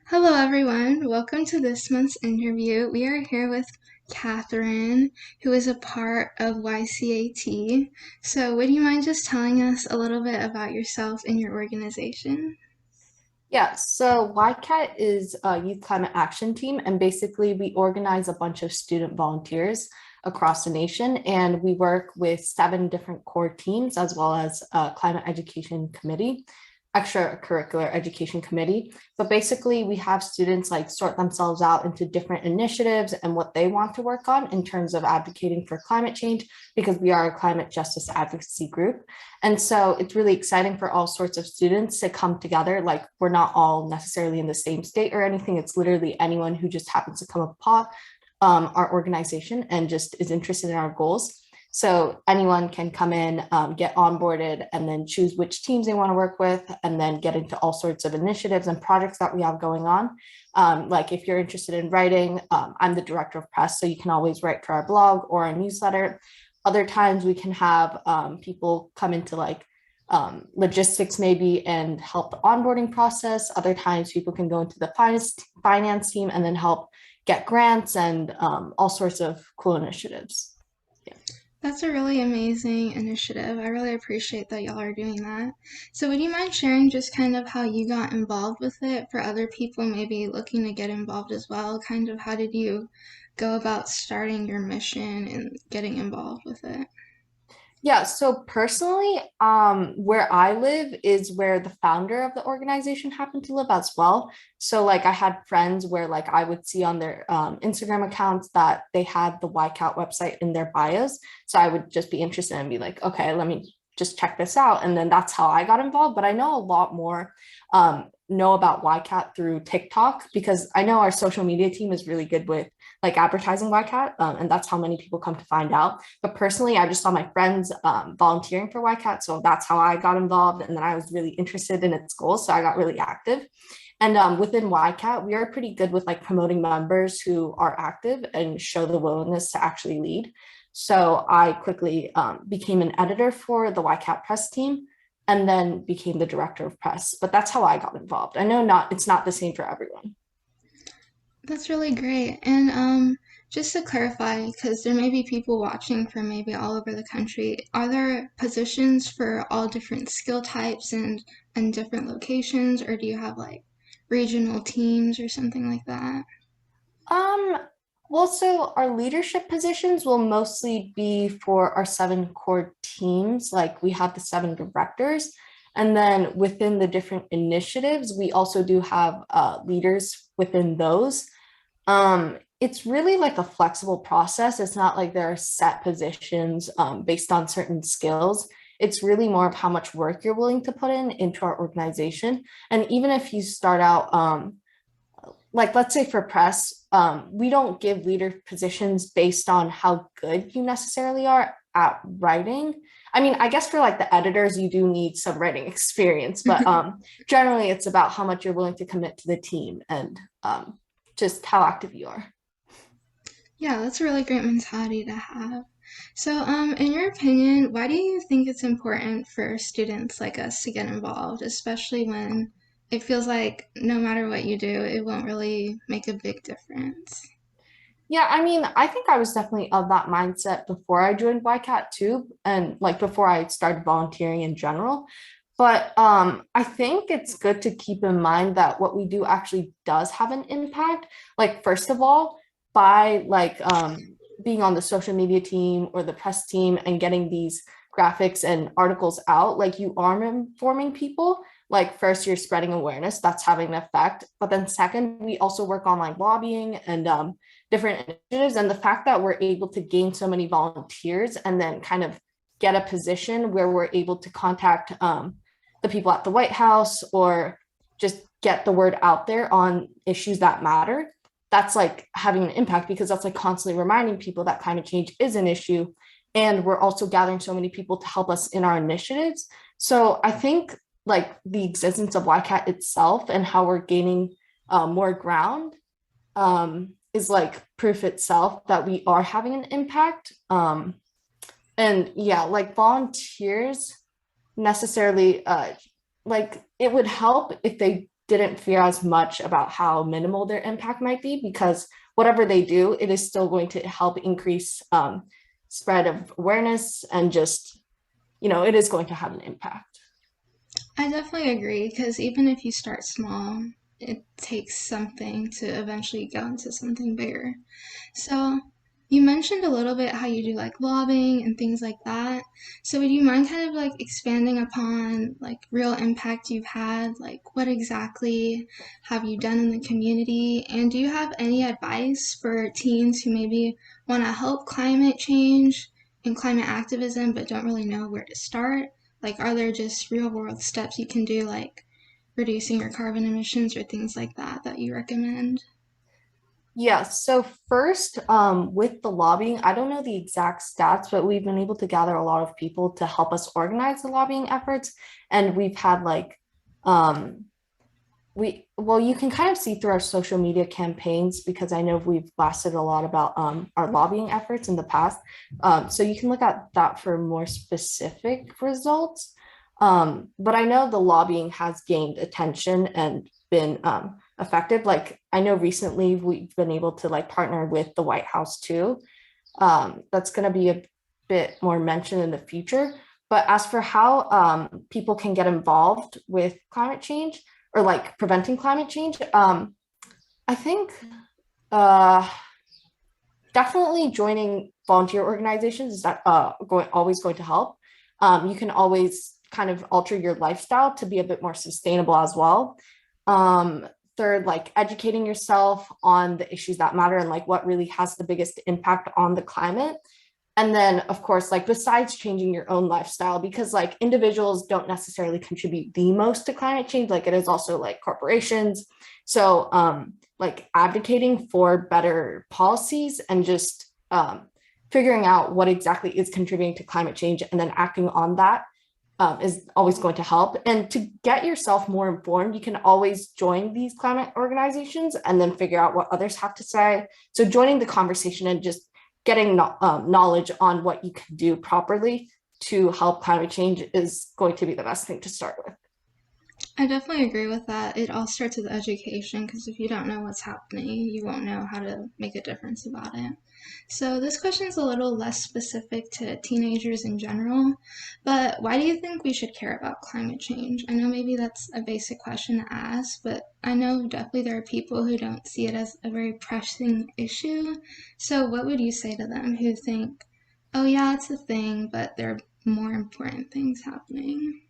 Hello, everyone. Welcome to this month's interview. We are here with Catherine, who is a part of YCAT. So, would you mind just telling us a little bit about yourself and your organization? Yeah, so YCAT is a Youth Climate Action Team, and basically we organize a bunch of student volunteers across the nation, and we work with seven different core teams as well as a climate education committee, extracurricular education committee. But basically, we have students like sort themselves out into different initiatives and what they want to work on in terms of advocating for climate change, because we are a climate justice advocacy group. And so it's really exciting for all sorts of students to come together. Like, we're not all necessarily in the same state or anything. It's literally anyone who just happens to come upon our organization and just is interested in our goals. So anyone can come in, get onboarded, and then choose which teams they want to work with, and then get into all sorts of initiatives and projects that we have going on. Like if you're interested in writing, I'm the director of press, so you can always write for our blog or our newsletter. Other times we can have people come into like logistics maybe and help the onboarding process. Other times people can go into the finance team and then help get grants and all sorts of cool initiatives. Yeah. That's a really amazing initiative. I really appreciate that y'all are doing that. So, would you mind sharing just kind of how you got involved with it for other people maybe looking to get involved as well? Kind of how did you go about starting your mission and getting involved with it? Yeah, so personally, where I live is where the founder of the organization happened to live as well. So like I had friends where like I would see on their Instagram accounts that they had the YCAT website in their bios. So I would just be interested and be like, okay, let me just check this out. And then that's how I got involved. But I know a lot more know about YCAT through TikTok, because I know our social media team is really good with like advertising YCAT, and that's how many people come to find out. But personally, I just saw my friends volunteering for YCAT, so that's how I got involved. And then I was really interested in its goals, so I got really active. And within YCAT, we are pretty good with like promoting members who are active and show the willingness to actually lead. So I quickly became an editor for the YCAT press team, and then became the director of press. But that's how I got involved. I know not it's not the same for everyone. That's really great. And just to clarify, because there may be people watching from maybe all over the country, are there positions for all different skill types and different locations, or do you have like regional teams or something like that? Um, well, so our leadership positions will mostly be for our seven core teams. Like we have the seven directors. And then within the different initiatives, we also do have leaders within those. It's really like a flexible process. It's not like there are set positions based on certain skills. It's really more of how much work you're willing to put in into our organization. And even if you start out like let's say for press, we don't give leader positions based on how good you necessarily are at writing. I mean, I guess for like the editors, you do need some writing experience, but generally it's about how much you're willing to commit to the team and just how active you are. Yeah, that's a really great mentality to have. So, in your opinion, why do you think it's important for students like us to get involved, especially when it feels like no matter what you do, it won't really make a big difference? Yeah, I mean, I think I was definitely of that mindset before I joined YCAT too, and like before I started volunteering in general. But I think it's good to keep in mind that what we do actually does have an impact. Like, first of all, by like being on the social media team or the press team and getting these graphics and articles out, like you are informing people. Like, first, you're spreading awareness, that's having an effect. But then, second, we also work on like lobbying and different initiatives. And the fact that we're able to gain so many volunteers and then kind of get a position where we're able to contact the people at the White House or just get the word out there on issues that matter, that's like having an impact, because that's like constantly reminding people that climate change is an issue. And we're also gathering so many people to help us in our initiatives. So I think like the existence of YCAT itself and how we're gaining more ground is like proof itself that we are having an impact. And yeah, like volunteers necessarily like it would help if they didn't fear as much about how minimal their impact might be, because whatever they do, it is still going to help increase spread of awareness, and just, it is going to have an impact. I definitely agree because even if you start small, it takes something to eventually go into something bigger. So, you mentioned a little bit how you do like lobbying and things like that. So, would you mind kind of like expanding upon like real impact you've had? Like, what exactly have you done in the community? And do you have any advice for teens who maybe want to help climate change and climate activism but don't really know where to start? Like, are there just real world steps you can do, like reducing your carbon emissions or things like that, that you recommend? Yeah, so first, with the lobbying, I don't know the exact stats, but we've been able to gather a lot of people to help us organize the lobbying efforts. And we've had like, um, well, you can kind of see through our social media campaigns, because I know we've blasted a lot about our lobbying efforts in the past. So you can look at that for more specific results. But I know the lobbying has gained attention and been effective. Like, I know recently we've been able to like partner with the White House too. That's going to be a bit more mentioned in the future. But as for how people can get involved with climate change, or like preventing climate change, I think uh, definitely joining volunteer organizations is that always going to help. You can always kind of alter your lifestyle to be a bit more sustainable as well. Um, Third, like educating yourself on the issues that matter and like what really has the biggest impact on the climate. And then, of course, like besides changing your own lifestyle, because like individuals don't necessarily contribute the most to climate change, like it is also like corporations. So like advocating for better policies, and just figuring out what exactly is contributing to climate change and then acting on that is always going to help. And to get yourself more informed, you can always join these climate organizations and then figure out what others have to say. So joining the conversation and just getting knowledge on what you can do properly to help climate change is going to be the best thing to start with. I definitely agree with that. It all starts with education because if you don't know what's happening, you won't know how to make a difference about it. So, this question is a little less specific to teenagers in general, but why do you think we should care about climate change? I know maybe that's a basic question to ask, but I know definitely there are people who don't see it as a very pressing issue. So, what would you say to them who think, oh, yeah, it's a thing, but there are more important things happening?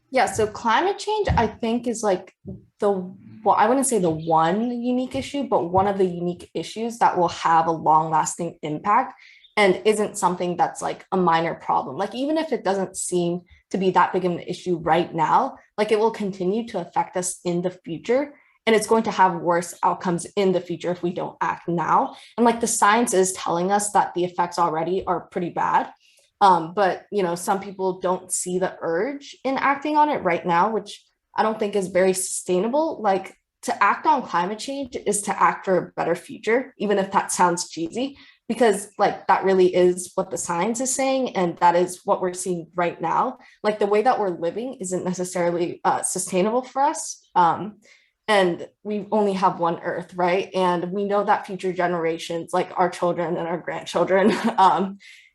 Yeah, so climate change, I think, is like well, I wouldn't say the one unique issue, but one of the unique issues that will have a long lasting impact, and isn't something that's like a minor problem. Like, even if it doesn't seem to be that big of an issue right now, like it will continue to affect us in the future. And it's going to have worse outcomes in the future if we don't act now. And like the science is telling us that the effects already are pretty bad. But some people don't see the urge in acting on it right now, which I don't think is very sustainable. Like, to act on climate change is to act for a better future, even if that sounds cheesy, because like that really is what the science is saying, and that is what we're seeing right now. Like, the way that we're living isn't necessarily sustainable for us. And we only have one earth, right? And we know that future generations, like our children and our grandchildren,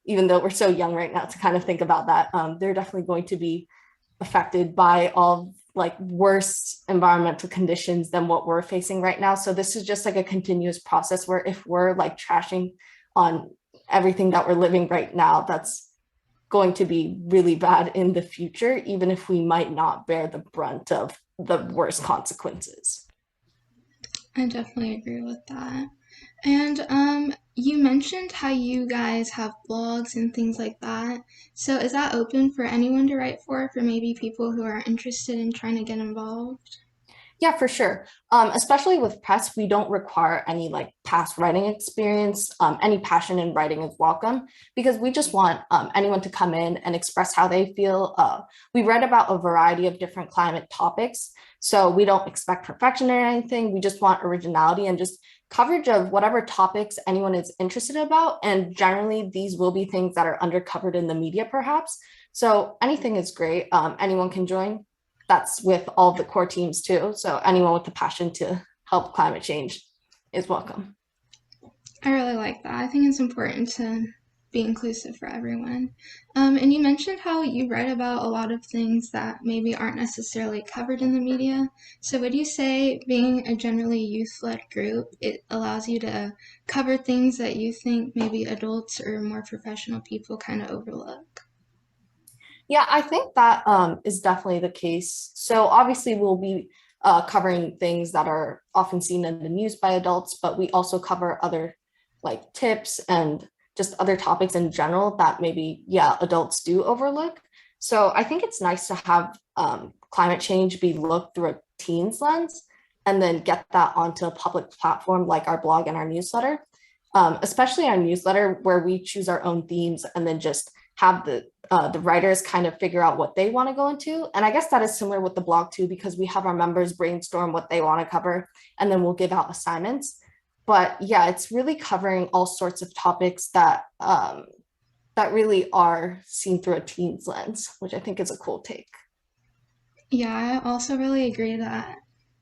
even though we're so young right now to kind of think about that, they're definitely going to be affected by all like worse environmental conditions than what we're facing right now. So this is just like a continuous process where if we're like trashing on everything that we're living right now, that's going to be really bad in the future, even if we might not bear the brunt of the worst consequences. I definitely agree with that. And you mentioned how you guys have blogs and things like that. So is that open for anyone to write for maybe people who are interested in trying to get involved? Yeah, for sure. Especially with press, we don't require any like past writing experience. Any passion in writing is welcome, because we just want anyone to come in and express how they feel. We read about a variety of different climate topics, so we don't expect perfection or anything. We just want originality and just coverage of whatever topics anyone is interested about. And generally, these will be things that are undercovered in the media, perhaps. So anything is great. Anyone can join. that's with all the core teams too. So anyone with the passion to help climate change is welcome. I really like that. I think it's important to be inclusive for everyone. And you mentioned how you write about a lot of things that maybe aren't necessarily covered in the media. So would you say being a generally youth-led group, it allows you to cover things that you think maybe adults or more professional people kind of overlook? Yeah, I think that is definitely the case. So obviously we'll be covering things that are often seen in the news by adults, but we also cover other like tips and just other topics in general that maybe, yeah, adults do overlook. So I think it's nice to have climate change be looked through a teen's lens and then get that onto a public platform like our blog and our newsletter, especially our newsletter where we choose our own themes and then just have the writers kind of figure out what they want to go into. And I guess that is similar with the blog too, because we have our members brainstorm what they want to cover, and then we'll give out assignments. But yeah, it's really covering all sorts of topics that that really are seen through a teen's lens, which I think is a cool take. Yeah, I also really agree that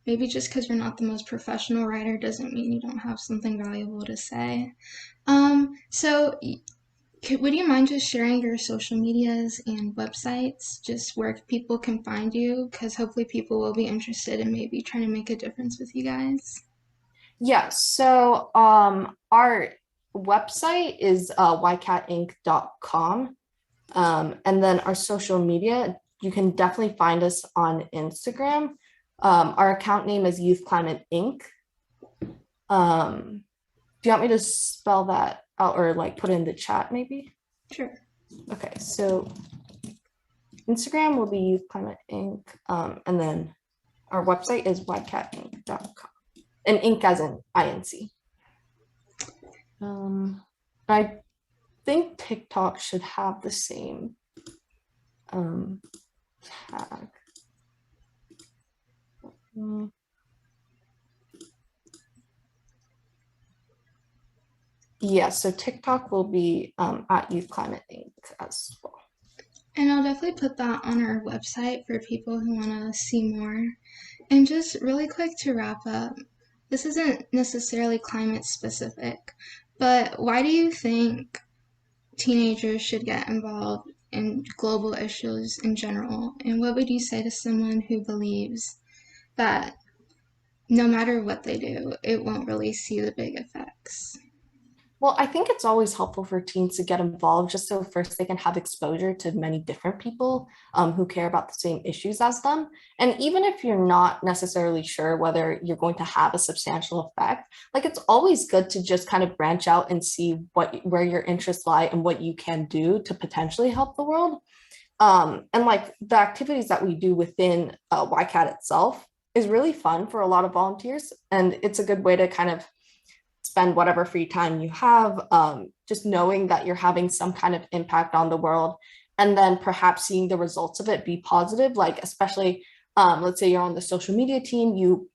maybe just because you're not the most professional writer doesn't mean you don't have something valuable to say. So would you mind just sharing your social medias and websites, just where people can find you? Because hopefully people will be interested in maybe trying to make a difference with you guys. Yeah, so our website is ycatinc.com. And then our social media, you can definitely find us on Instagram. Our account name is Youth Climate Inc. Do you want me to spell that out or like put it in the chat maybe? Sure. Okay, so Instagram will be Youth Climate Inc. And then our website is ycatinc.com. And Inc as in INC. I think TikTok should have the same tag. Mm. Yeah, so TikTok will be at Youth Climate Inc. as well. And I'll definitely put that on our website for people who want to see more. And just really quick to wrap up, this isn't necessarily climate specific, but why do you think teenagers should get involved in global issues in general? And what would you say to someone who believes that no matter what they do, it won't really see the big effects? Well, I think it's always helpful for teens to get involved just so first they can have exposure to many different people who care about the same issues as them. And even if you're not necessarily sure whether you're going to have a substantial effect, like it's always good to just kind of branch out and see where your interests lie and what you can do to potentially help the world. And like the activities that we do within YCAT itself is really fun for a lot of volunteers. And it's a good way to kind of spend whatever free time you have, just knowing that you're having some kind of impact on the world, and then perhaps seeing the results of it be positive, like especially let's say you're on the social media team, you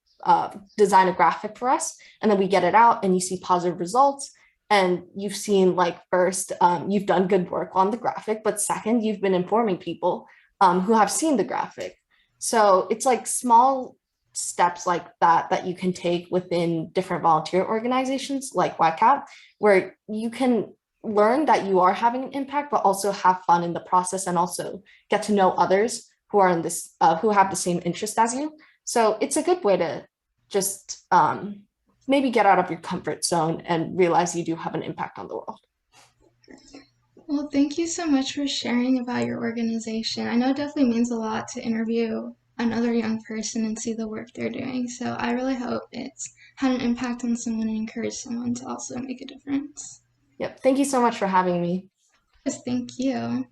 design a graphic for us, and then we get it out and you see positive results. And you've seen like first, you've done good work on the graphic, but second, you've been informing people who have seen the graphic. So it's like small steps like that you can take within different volunteer organizations like YCAT, where you can learn that you are having an impact, but also have fun in the process and also get to know others who are in this, who have the same interest as you. So it's a good way to just maybe get out of your comfort zone and realize you do have an impact on the world. Well, thank you so much for sharing about your organization. I know it definitely means a lot to interview another young person and see the work they're doing. So I really hope it's had an impact on someone and encouraged someone to also make a difference. Yep. Thank you so much for having me. Yes, thank you.